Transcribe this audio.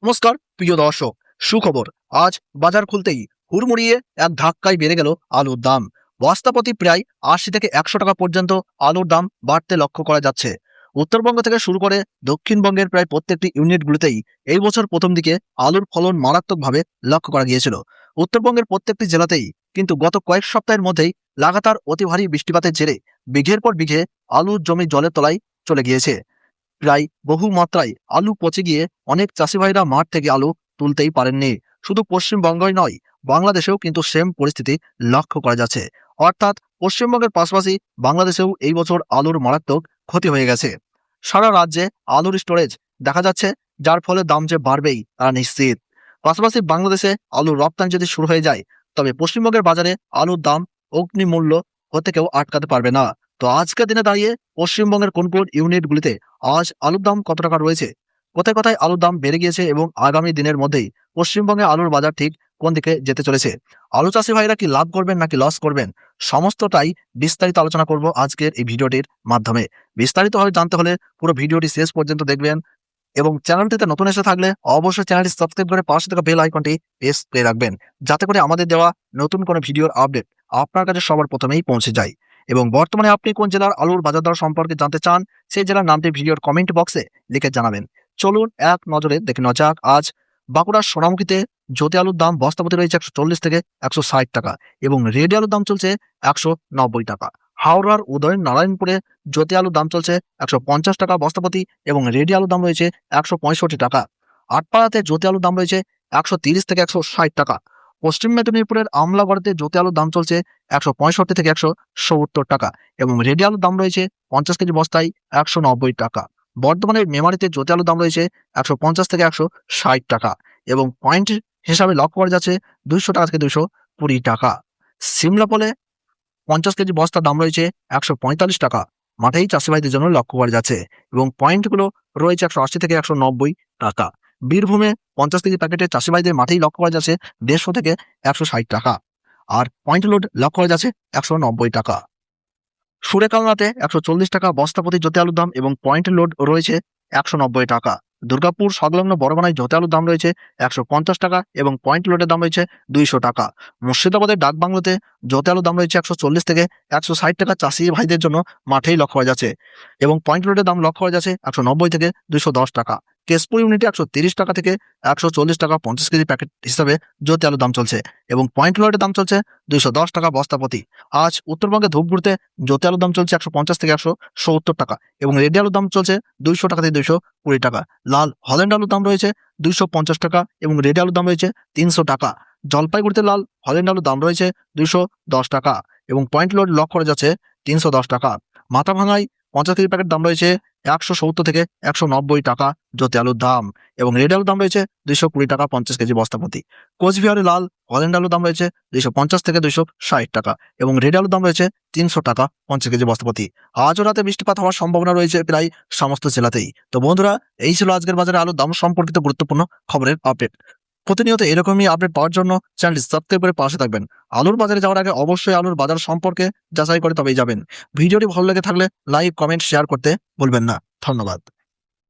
নমস্কার প্রিয় দর্শক, সুখবর। আজ বাজার খুলতেই হুড়মুড়িয়ে এক ধাক্কায় বেড়ে গেল আলুর দাম। বস্তাপ্রতি প্রায় ৮০ থেকে ১০০ টাকা পর্যন্ত আলুর দাম বাড়তে লক্ষ্য করা যাচ্ছে। উত্তরবঙ্গ থেকে শুরু করে দক্ষিণবঙ্গের প্রায় প্রত্যেকটি ইউনিটগুলিতেই এই বছর প্রথম দিকে আলুর ফলন মারাত্মকভাবে লক্ষ্য করা গিয়েছিল। উত্তরবঙ্গের প্রত্যেকটি জেলাতেই কিন্তু গত কয়েক সপ্তাহের মধ্যেই লাগাতার অতি ভারী বৃষ্টিপাতের জেরে বিঘের পর বিঘে আলুর জমি জলের তলায় চলে গিয়েছে। প্রায় বহু মাত্রায় আলু পচে গিয়ে অনেক চাষি ভাইরা মাঠ থেকে আলু তুলতেই পারেননি। শুধু পশ্চিমবঙ্গই নয়, বাংলাদেশেও কিন্তু সেম পরিস্থিতি লক্ষ্য করা যাচ্ছে। অর্থাৎ পশ্চিমবঙ্গের পাশাপাশি বাংলাদেশেও এই বছর আলুর মারাত্মক ক্ষতি হয়ে গেছে। সারা রাজ্যে আলুর স্টোরেজ দেখা যাচ্ছে, যার ফলে দাম যে বাড়বেই তা নিশ্চিত। পাশাপাশি বাংলাদেশে আলুর রপ্তানি যদি শুরু হয়ে যায়, তবে পশ্চিমবঙ্গের বাজারে আলুর দাম অগ্নিমূল্য হতে কেউ আটকাতে পারবে না। তো আজকের দিনে দাঁড়িয়ে পশ্চিমবঙ্গের কোন কোন ইউনিটগুলিতে আজ আলুর দাম কত টাকা রয়েছে, কোথায় কোথায় আলুর দাম বেড়ে গিয়েছে এবং আগামী দিনের মধ্যেই পশ্চিমবঙ্গে আলুর বাজার ঠিক কোন দিকে যেতে চলেছে, আলু চাষি ভাইরা কি লাভ করবেন নাকি লস করবেন, সমস্তটাই বিস্তারিত আলোচনা করব আজকের এই ভিডিওটির মাধ্যমে। বিস্তারিতভাবে জানতে হলে পুরো ভিডিওটি শেষ পর্যন্ত দেখবেন এবং চ্যানেলটিতে নতুন এসে থাকলে অবশ্যই চ্যানেলটি সাবস্ক্রাইব করে পাশে থাকা বেল আইকনটি প্রেস করে রাখবেন, যাতে করে আমাদের দেওয়া নতুন কোনো ভিডিওর আপডেট আপনার কাছে সবার প্রথমেই পৌঁছে যায়। এবং বর্তমানে আপনি কোন জেলার আলুর বাজার দর সম্পর্কে জানতে চান, সেই জেলার নামটি ভিডিওর কমেন্ট বক্সে লিখে জানাবেন। চলুন এক নজরে দেখে নেওয়া যাক আজ বাঁকুড়ার সোনামুখীতে জ্যোতি আলুর দাম বস্তাপ্রতি রয়েছে ১৪০ থেকে ১৬০ টাকা এবং রেডি আলুর দাম চলছে ১৯০ টাকা। হাওড়ার উদয় নারায়ণপুরে জ্যোতি আলুর দাম চলছে ১৫০ টাকা বস্তাপ্রতি এবং রেডি আলুর দাম রয়েছে ১৬৫ টাকা। আটপাড়াতে জ্যোতি আলুর দাম রয়েছে ১৩০ থেকে ১৬০ টাকা। পশ্চিম মেদিনীপুরের আমলাগড়তে জ্যোতি আলুর দাম চলছে ১৬৫ থেকে ১৭০ টাকা এবং রেডি আলুর দাম রয়েছে ৫০ কেজি বস্তায় ১৯০ টাকা। বর্ধমানের মেমারিতে জ্যোতি আলুর দাম রয়েছে ১৫০ থেকে ১৬০ টাকা এবং পয়েন্ট হিসাবে লক্ষ্য করা যাচ্ছে ২০০ টাকা থেকে ২২০ টাকা। সিমলাপলে ৫০ কেজি বস্তার দাম রয়েছে ১৪৫ টাকা। মাঠেই চাষি ভাইদের জন্য লক্ষ্য করা যাচ্ছে এবং পয়েন্টগুলো রয়েছে ১৮০ থেকে ১৯০ টাকা। বীরভূমে ৫০ কেজি প্যাকেটে চাষি ভাইদের মাঠেই লক্ষ্য করা যাচ্ছে ১৫০ থেকে ১৬০ টাকা। আর পয়েন্ট লোড লক্ষ্য করা যাচ্ছে ১৯০ টাকা। সুরেকালনাতে ১৪০ টাকা বস্তাপ্রতি জ্যোতি আলুর দাম এবং পয়েন্ট লোড রয়েছে ১৯০ টাকা। দুর্গাপুর সংলগ্ন বড়বানায় জ্যোতি আলুর দাম রয়েছে ১৫০ টাকা এবং পয়েন্ট লোডের দাম রয়েছে ২০০ টাকা। মুর্শিদাবাদের ডাকবাংলোতে জ্যোতি আলুর দাম রয়েছে ১৪০ থেকে ১৬০ টাকা চাষি ভাইদের জন্য মাঠেই লক্ষ্য করা যাচ্ছে এবং পয়েন্ট লোডের দাম লক্ষ্য করা যাচ্ছে ১৯০ থেকে ২১০ টাকা। কেশপুর ইউনিটে ১৩০ টাকা থেকে ১৪০ টাকা ৫০ কেজি প্যাকেট হিসাবে জ্যোতি আলুর দাম চলছে এবং পয়েন্ট লোডের দাম চলছে ২১০ টাকা বস্তাপ্রতি। আজ উত্তরবঙ্গে ধূপগুড়িতে জ্যোতি আলুর দাম চলছে ১৫০ থেকে ১৭০ টাকা এবং রেডি আলুর দাম চলছে ২০০ টাকা থেকে ২২০ টাকা। লাল হল্যান্ড আলুর দাম রয়েছে ২৫০ টাকা এবং রেডি আলুর দাম রয়েছে ৩০০ টাকা। জলপাইগুড়িতে লাল হল্যান্ড আলুর দাম রয়েছে ২১০ টাকা এবং পয়েন্ট লোড লক্ষ্য করা যাচ্ছে ৩১০ টাকা। মাথাভাঙায় ৫০ কেজি প্যাকেট দাম রয়েছে ১৭০ থেকে ১৯০ টাকা জ্যোতি আলুর দাম এবং রেড আলুর দাম রয়েছে ২২০ টাকা ৫০ কেজি বস্তাপ্রতি। কোচবিহারে লাল হল্যান্ড আলুর দাম রয়েছে ২৫০ থেকে ২৬০ টাকা এবং রেড আলুর দাম রয়েছে ৩০০ টাকা ৫০ কেজি বস্তাপ্রতি। আজও রাতে বৃষ্টিপাত হওয়ার সম্ভাবনা রয়েছে প্রায় সমস্ত জেলাতেই। তো বন্ধুরা, এই ছিল আজকের বাজারে আলুর দাম সম্পর্কিত গুরুত্বপূর্ণ খবরের আপডেট। প্রতিনিয়ত এরকমই আপডেট পাওয়ার জন্য চ্যানেলটি সাবস্ক্রাইব করে পাশে থাকবেন। আলুর বাজারে যাওয়ার আগে অবশ্যই আলুর বাজার সম্পর্কে যাচাই করে তবেই যাবেন। ভিডিওটি ভালো লেগে থাকলে লাইক, কমেন্ট, শেয়ার করতে ভুলবেন না। ধন্যবাদ।